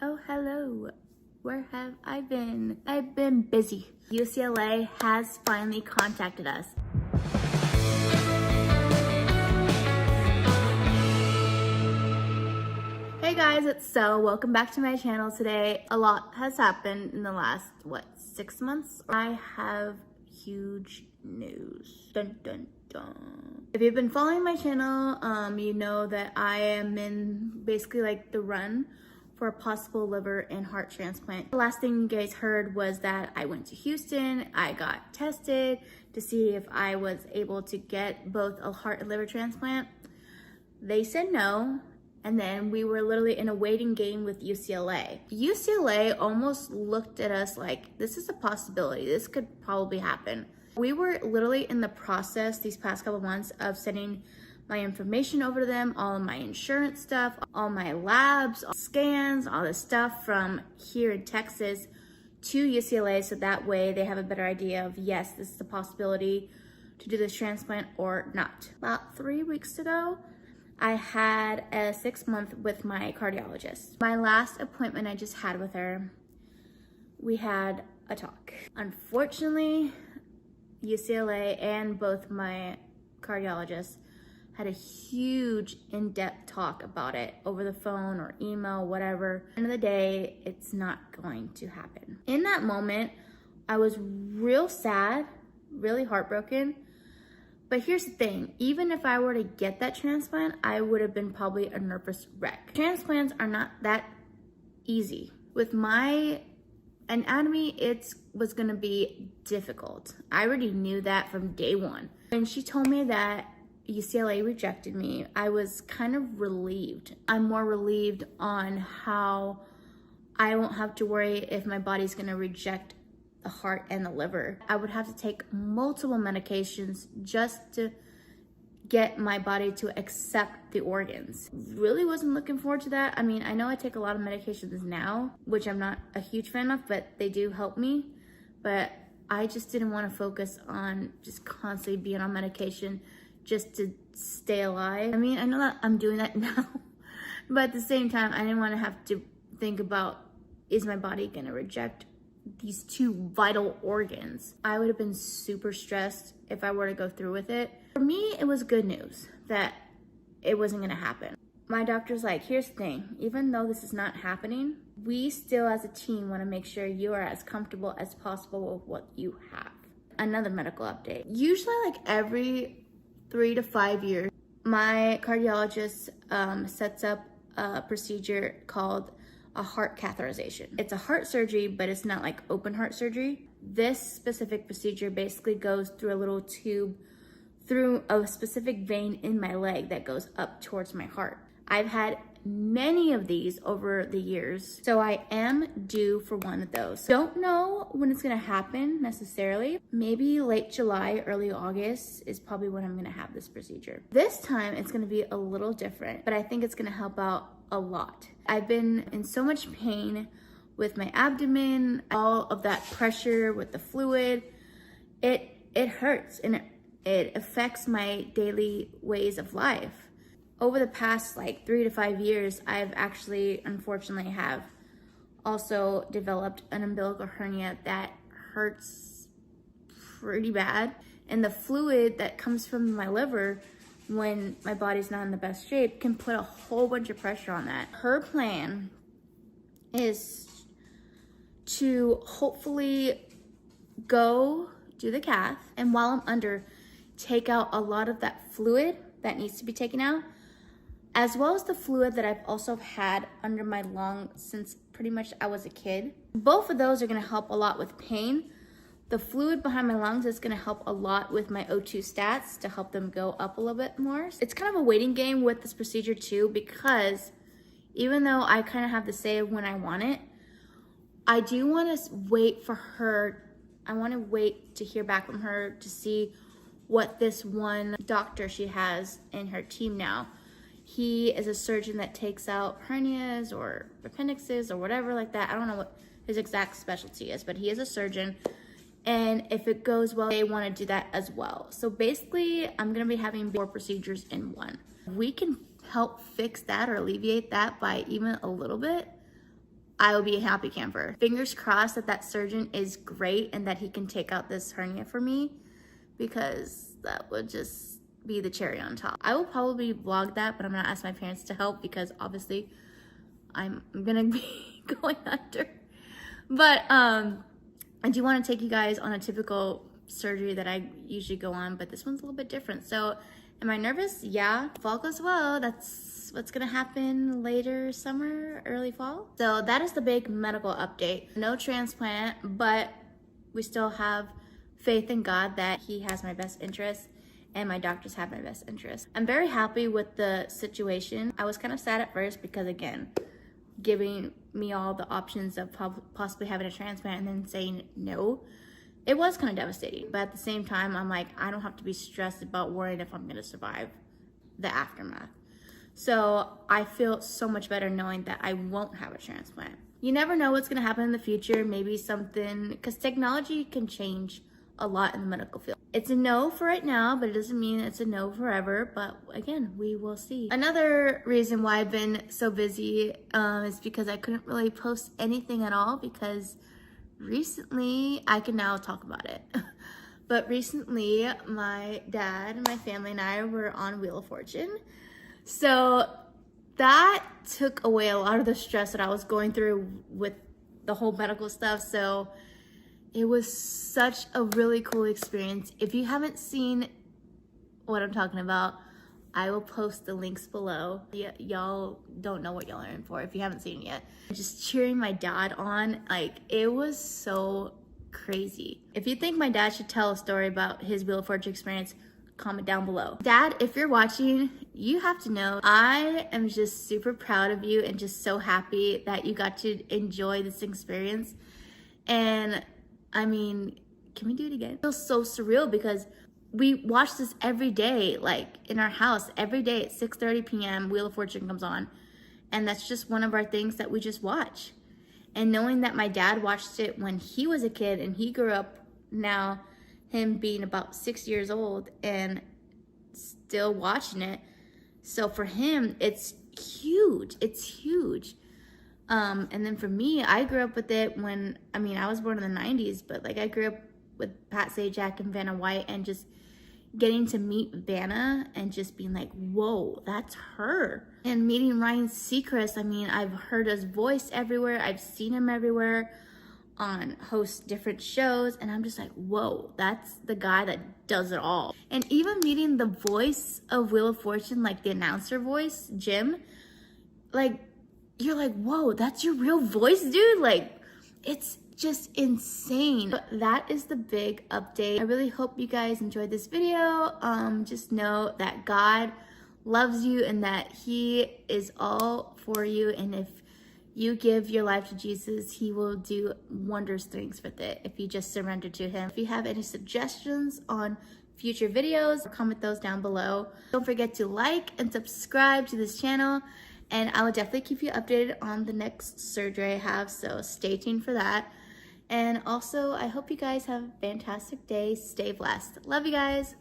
Oh, hello. Where have I been? I've been busy. UCLA has finally contacted us. Hey guys, it's So. Welcome back to my channel today. A lot has happened in the last, 6 months? I have huge news. Dun dun dun. If you've been following my channel, you know that I am in basically like the run for a possible liver and heart transplant. The last thing you guys heard was that I went to Houston, I got tested to see if I was able to get both a heart and liver transplant. They said no, and then we were literally in a waiting game with UCLA. UCLA almost looked at us like, this is a possibility, this could probably happen. We were literally in the process these past couple months of sending my information over to them, all of my insurance stuff, all my labs, all scans, all this stuff from here in Texas to UCLA, so that way they have a better idea of, yes, this is a possibility to do this transplant or not. About 3 weeks ago, I had a 6-month with my cardiologist. My last appointment I just had with her, we had a talk. Unfortunately, UCLA and both my cardiologists had a huge in-depth talk about it over the phone or email, whatever. At the end of the day, it's not going to happen. In that moment, I was real sad, really heartbroken. But here's the thing, even if I were to get that transplant, I would have been probably a nervous wreck. Transplants are not that easy. With my anatomy, it was gonna be difficult. I already knew that from day one. When she told me that UCLA rejected me, I was kind of relieved. I'm more relieved on how I won't have to worry if my body's gonna reject the heart and the liver. I would have to take multiple medications just to get my body to accept the organs. Really wasn't looking forward to that. I mean, I know I take a lot of medications now, which I'm not a huge fan of, but they do help me. But I just didn't want to focus on just constantly being on medication just to stay alive. I mean, I know that I'm doing that now, but at the same time, I didn't want to have to think about, is my body gonna reject these two vital organs? I would have been super stressed if I were to go through with it. For me, it was good news that it wasn't gonna happen. My doctor's like, here's the thing, even though this is not happening, we still as a team wanna make sure you are as comfortable as possible with what you have. Another medical update. Usually like every 3 to 5 years, my cardiologist sets up a procedure called a heart catheterization. It's a heart surgery, but it's not like open heart surgery. This specific procedure basically goes through a little tube through a specific vein in my leg that goes up towards my heart. I've had many of these over the years, so I am due for one of those. Don't know when it's gonna happen necessarily. Maybe late July, early August is probably when I'm gonna have this procedure. This time it's gonna be a little different, but I think it's gonna help out a lot. I've been in so much pain with my abdomen, all of that pressure with the fluid. It hurts and it affects my daily ways of life. Over the past like 3 to 5 years, I've actually, unfortunately, have also developed an umbilical hernia that hurts pretty bad. And the fluid that comes from my liver when my body's not in the best shape can put a whole bunch of pressure on that. Her plan is to hopefully go do the cath, and while I'm under, take out a lot of that fluid that needs to be taken out, as well as the fluid that I've also had under my lung since pretty much I was a kid. Both of those are gonna help a lot with pain. The fluid behind my lungs is gonna help a lot with my O2 stats to help them go up a little bit more. It's kind of a waiting game with this procedure too, because even though I kind of have to say when I want it, I do wanna wait for her. I wanna wait to hear back from her to see what this one doctor she has in her team now. He is a surgeon that takes out hernias or appendixes or whatever like that. I don't know what his exact specialty is, but he is a surgeon. And if it goes well, they want to do that as well. So basically, I'm going to be having 4 procedures in one. We can help fix that or alleviate that by even a little bit. I will be a happy camper. Fingers crossed that that surgeon is great and that he can take out this hernia for me, because that would just be the cherry on top. I will probably vlog that, but I'm gonna ask my parents to help because obviously I'm gonna be going under. But I do want to take you guys on a typical surgery that I usually go on, but this one's a little bit different. So am I nervous? Yeah. If all goes well, that's what's gonna happen later summer, early fall. So that is the big medical update. No transplant, but we still have faith in God that he has my best interest and my doctors have my best interest. I'm very happy with the situation. I was kind of sad at first because, again, giving me all the options of possibly having a transplant and then saying no, it was kind of devastating. But at the same time, I'm like, I don't have to be stressed about worrying if I'm gonna survive the aftermath. So I feel so much better knowing that I won't have a transplant. You never know what's gonna happen in the future. Maybe something, because technology can change a lot in the medical field. It's a no for right now, but it doesn't mean it's a no forever. But again, we will see. Another reason why I've been so busy is because I couldn't really post anything at all, because recently, I can now talk about it. But recently, my dad, my family, and I were on Wheel of Fortune. So that took away a lot of the stress that I was going through with the whole medical stuff. So it was such a really cool experience. If you haven't seen what I'm talking about, I will post the links below. Y'all don't know what y'all are in for if you haven't seen it yet. Just cheering my dad on, like, it was so crazy. If you think my dad should tell a story about his Wheel of Fortune experience, comment down below. Dad, if you're watching, you have to know I am just super proud of you and just so happy that you got to enjoy this experience. And I mean, can we do it again? It feels so surreal because we watch this every day, like in our house, every day at 6:30 p.m. Wheel of Fortune comes on. And that's just one of our things that we just watch. And knowing that my dad watched it when he was a kid and he grew up, now him being about 6 years old and still watching it. So for him, it's huge. It's huge. And then for me, I grew up with it when, I mean, I was born in the 90s, but like I grew up with Pat Sajak and Vanna White, and just getting to meet Vanna and just being like, whoa, that's her. And meeting Ryan Seacrest, I mean, I've heard his voice everywhere. I've seen him everywhere on host different shows, and I'm just like, whoa, that's the guy that does it all. And even meeting the voice of Wheel of Fortune, like the announcer voice, Jim, like, you're like, whoa, that's your real voice, dude? Like, it's just insane. But that is the big update. I really hope you guys enjoyed this video. Just know that God loves you and that he is all for you. And if you give your life to Jesus, he will do wondrous things with it if you just surrender to him. If you have any suggestions on future videos, comment those down below. Don't forget to like and subscribe to this channel, and I will definitely keep you updated on the next surgery I have, so stay tuned for that. And also, I hope you guys have a fantastic day. Stay blessed. Love you guys.